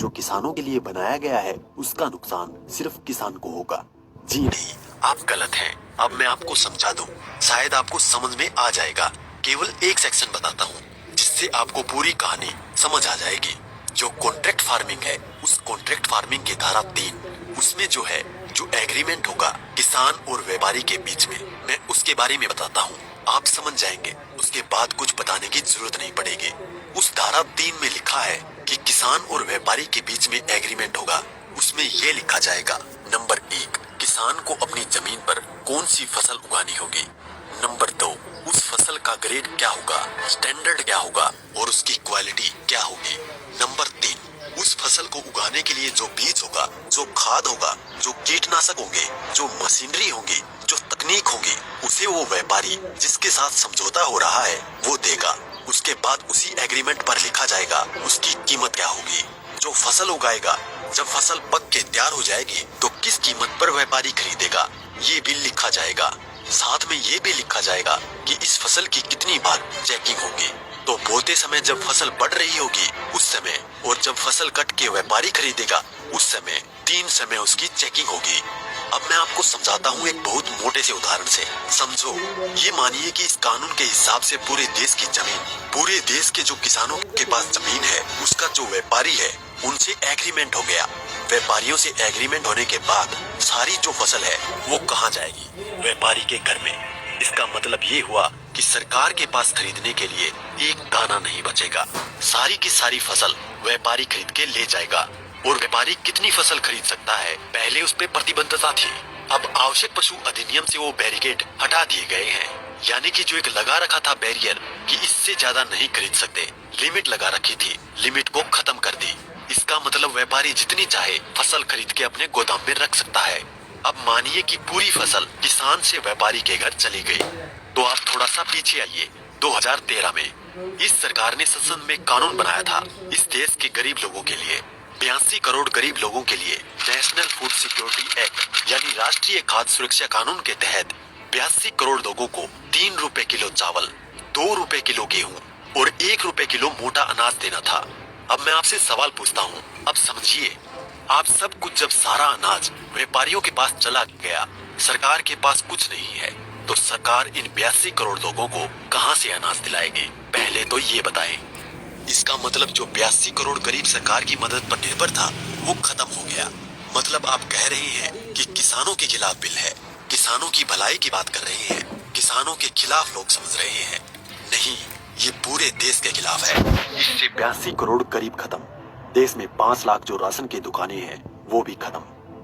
जो किसानों के लिए बनाया गया है उसका नुकसान सिर्फ किसान को होगा। जी नहीं, आप गलत हैं। अब मैं आपको समझा दूं, शायद आपको समझ में आ जाएगा। केवल एक सेक्शन बताता हूँ जिससे आपको पूरी कहानी समझ आ जाएगी। जो कॉन्ट्रैक्ट फार्मिंग है, उस कॉन्ट्रैक्ट फार्मिंग की धारा 3, उसमें जो है जो एग्रीमेंट होगा किसान और व्यापारी के बीच में, मैं उसके बारे में बताता हूँ। आप समझ जाएंगे, उसके बाद कुछ बताने की जरूरत नहीं पड़ेगी। उस धारा 3 में लिखा है कि किसान और व्यापारी के बीच में एग्रीमेंट होगा। उसमें ये लिखा जाएगा, नंबर 1, किसान को अपनी जमीन पर कौन सी फसल उगानी होगी। नंबर 2, उस फसल का ग्रेड क्या होगा, स्टैंडर्ड क्या होगा और उसकी क्वालिटी क्या होगी। नंबर 3, उस फसल को उगाने के लिए जो बीज होगा, जो खाद होगा, जो कीटनाशक होंगे, जो मशीनरी होंगी, जो तकनीक होगी, उसे वो व्यापारी जिसके साथ समझौता हो रहा है वो देगा। उसके बाद उसी एग्रीमेंट पर लिखा जाएगा उसकी कीमत क्या होगी। जो फसल उगाएगा, जब फसल पक के तैयार हो जाएगी तो किस कीमत पर व्यापारी खरीदेगा, ये भी लिखा जाएगा। साथ में ये भी लिखा जाएगा कि इस फसल की कितनी बार चेकिंग होगी। तो बोते समय जब फसल बढ़ रही होगी उस समय, और जब फसल कट के व्यापारी खरीदेगा उस समय, 3 समय उसकी चेकिंग होगी। अब मैं आपको समझाता हूँ एक बहुत मोटे से उदाहरण से। समझो, ये मानिए कि इस कानून के हिसाब से पूरे देश की जमीन, पूरे देश के जो किसानों के पास जमीन है, उसका जो व्यापारी है उनसे एग्रीमेंट हो गया। व्यापारियों से एग्रीमेंट होने के बाद सारी जो फसल है वो कहाँ जाएगी, व्यापारी के घर में। इसका मतलब ये हुआ कि सरकार के पास खरीदने के लिए एक दाना नहीं बचेगा। सारी की सारी फसल व्यापारी खरीद के ले जाएगा। और व्यापारी कितनी फसल खरीद सकता है, पहले उस पे प्रतिबंधता थी। अब आवश्यक पशु अधिनियम से वो बैरिकेड हटा दिए गए हैं। यानी कि जो एक लगा रखा था बैरियर कि इससे ज्यादा नहीं खरीद सकते, लिमिट लगा रखी थी, लिमिट को खत्म कर दी। इसका मतलब व्यापारी जितनी चाहे फसल खरीद के अपने गोदाम में रख सकता है। अब मानिए कि पूरी फसल किसान से व्यापारी के घर चली गई, तो आप थोड़ा सा पीछे आइए। 2013 में इस सरकार ने संसद में कानून बनाया था इस देश के गरीब लोगों के लिए। 82 करोड़ गरीब लोगों के लिए नेशनल फूड सिक्योरिटी एक्ट यानी राष्ट्रीय खाद्य सुरक्षा कानून के तहत 82 करोड़ लोगों को 3 रुपए किलो चावल, 2 रुपए किलो गेहूं और 1 रुपए किलो मोटा अनाज देना था। अब मैं आपसे सवाल पूछता हूँ, अब समझिए, आप सब कुछ जब सारा अनाज व्यापारियों के पास चला गया, सरकार के पास कुछ नहीं है, तो सरकार इन 82 करोड़ लोगों को कहां से अनाज दिलाएगी, पहले तो ये बताएं। इसका मतलब जो 82 करोड़ गरीब सरकार की मदद पर निर्भर था वो खत्म हो गया। मतलब आप कह रहे हैं कि किसानों के खिलाफ बिल है, किसानों की भलाई की बात कर रहे हैं, किसानों के खिलाफ लोग समझ रहे हैं। नहीं, ये पूरे देश के खिलाफ है। इससे 82 करोड़ गरीब खत्म। देश में 5 लाख जो राशन की दुकानें हैं वो भी खत्म।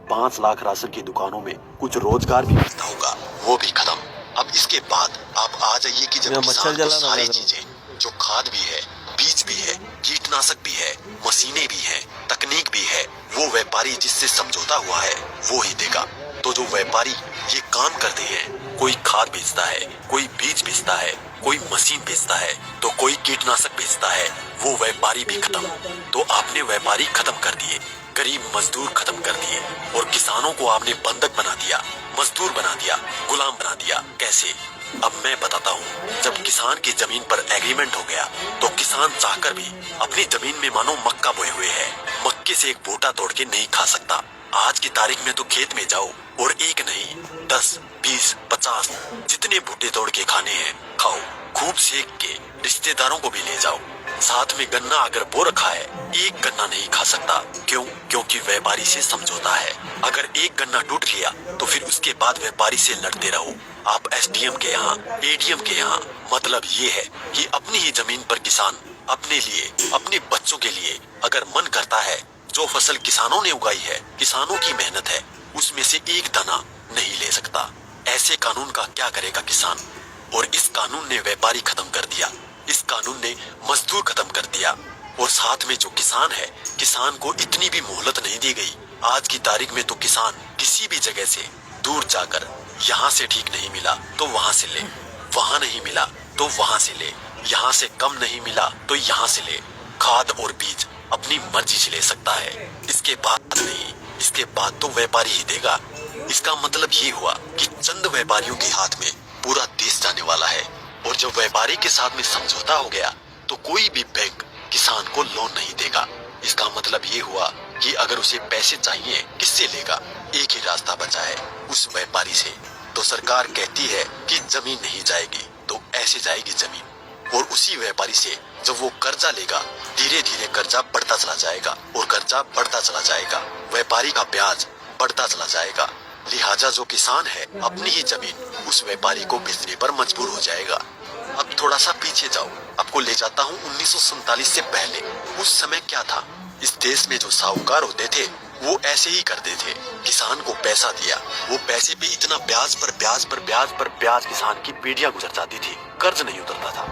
5 लाख राशन की दुकानों में कुछ रोजगार भी मिलता होगा, वो भी खत्म। अब इसके बाद आप आ जाइए कि जब किसान को सारी चीजें, जो खाद भी है, बीज भी है, कीटनाशक भी है, मशीनें भी हैं, तकनीक भी है, वो व्यापारी जिससे समझौता हुआ है वो ही देगा। तो जो व्यापारी ये काम करते हैं, कोई खाद बेचता है, कोई बीज बेचता है, कोई मशीन बेचता है, तो कोई कीटनाशक बेचता है, वो व्यापारी भी खत्म। तो आपने व्यापारी खत्म कर दिए, गरीब मजदूर खत्म कर दिए, और किसानों को आपने बंधक बना दिया, मजदूर बना दिया, गुलाम बना दिया। कैसे? अब मैं बताता हूँ। जब किसान की जमीन पर एग्रीमेंट हो गया तो किसान चाहकर भी अपनी जमीन में मानो मक्का बोए हुए है, मक्के से एक बोटा तोड़ के नहीं खा सकता। आज की तारीख में तो खेत में जाओ और एक नहीं 10, 20, 50 जितने भुट्टे तोड़ के खाने हैं खाओ, खूब सेक के रिश्तेदारों को भी ले जाओ। साथ में गन्ना अगर बो रखा है, एक गन्ना नहीं खा सकता। क्यों? क्योंकि व्यापारी से समझौता है। अगर एक गन्ना टूट गया तो फिर उसके बाद व्यापारी से लड़ते रहो। आप एसडीएम के यहाँ, एडीएम के यहाँ। मतलब ये है कि अपनी ही जमीन पर किसान अपने लिए, अपने बच्चों के लिए अगर मन करता है, जो फसल किसानों ने उगाई है, किसानों की मेहनत है, उसमें से एक दाना नहीं ले सकता। ऐसे कानून का क्या करेगा किसान? और इस कानून ने व्यापारी खत्म कर दिया, इस कानून ने मजदूर खत्म कर दिया, और साथ में जो किसान है, किसान को इतनी भी मोहलत नहीं दी गई। आज की तारीख में तो किसान किसी भी जगह से दूर जाकर, यहाँ से ठीक नहीं मिला तो वहाँ से ले, वहाँ नहीं मिला तो वहाँ से ले, यहाँ से कम नहीं मिला तो यहाँ से ले। खाद और बीज अपनी मर्जी से ले सकता है, इसके बाद नहीं, इसके बाद तो व्यापारी ही देगा। इसका मतलब ये हुआ कि चंद व्यापारियों के हाथ में पूरा देश जाने वाला है। और जब व्यापारी के साथ में समझौता हो गया तो कोई भी बैंक किसान को लोन नहीं देगा। इसका मतलब ये हुआ कि अगर उसे पैसे चाहिए किससे लेगा? एक ही रास्ता बचा है, उस व्यापारी से। तो सरकार कहती है कि जमीन नहीं जाएगी, तो ऐसे जाएगी जमीन। और उसी व्यापारी से जब वो कर्जा लेगा, धीरे धीरे कर्जा बढ़ता चला जाएगा और कर्जा बढ़ता चला जाएगा, व्यापारी का ब्याज बढ़ता चला जाएगा। लिहाजा जो किसान है अपनी ही जमीन उस व्यापारी को बेचने पर मजबूर हो जाएगा। अब थोड़ा सा पीछे जाओ, आपको ले जाता हूँ 1947 से पहले। उस समय क्या था? इस देश में जो साहूकार होते थे वो ऐसे ही करते थे। किसान को पैसा दिया, वो पैसे पे इतना ब्याज पर ब्याज पर ब्याज पर ब्याज किसान की पीढ़ियां गुजर जाती थी, कर्ज नहीं उतरता था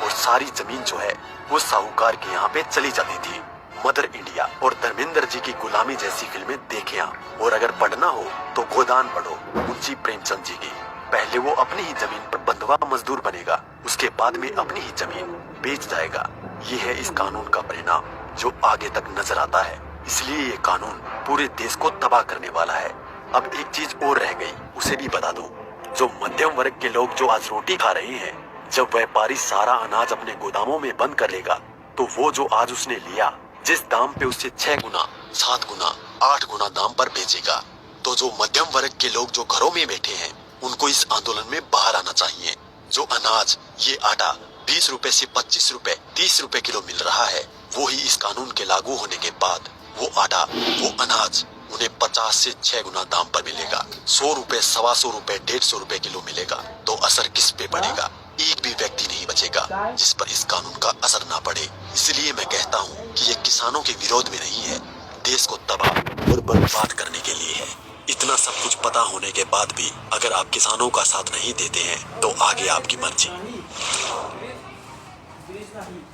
और सारी जमीन जो है वो साहूकार के यहाँ पे चली जाती थी। मदर इंडिया और धर्मेंद्र जी की गुलामी जैसी फिल्में देखे आप। और अगर पढ़ना हो तो गोदान पढ़ो मुंशी प्रेमचंद जी की। पहले वो अपनी ही जमीन पर बंधुआ मजदूर बनेगा, उसके बाद में अपनी ही जमीन बेच जाएगा। ये है इस कानून का परिणाम जो आगे तक नजर आता है। इसलिए ये कानून पूरे देश को तबाह करने वाला है। अब एक चीज और रह गई, उसे भी बता दूं। जो मध्यम वर्ग के लोग जो आज रोटी खा रहे हैं, जब व्यापारी सारा अनाज अपने गोदामों में बंद कर लेगा तो वो जो आज उसने लिया जिस दाम पे उससे 6 गुना 7 गुना 8 गुना दाम पर बेचेगा, तो जो मध्यम वर्ग के लोग जो घरों में बैठे हैं उनको इस आंदोलन में बाहर आना चाहिए। जो अनाज, ये आटा 20 रुपए से 25 रुपए 30 रुपए किलो मिल रहा है, वो ही इस कानून के लागू होने के बाद वो आटा, वो अनाज उन्हें 50 से 6 गुना दाम पर मिलेगा। 100 रुपए, 125 रुपए, 150 रुपए किलो मिलेगा। तो असर किस पे पड़ेगा? एक भी व्यक्ति नहीं बचेगा जिस पर इस कानून का असर ना पड़े। इसलिए मैं कहता हूँ कि ये किसानों के विरोध में नहीं है, देश को तबाह और बर्बाद करने के लिए है। इतना सब कुछ पता होने के बाद भी अगर आप किसानों का साथ नहीं देते हैं तो आगे आपकी मर्जी।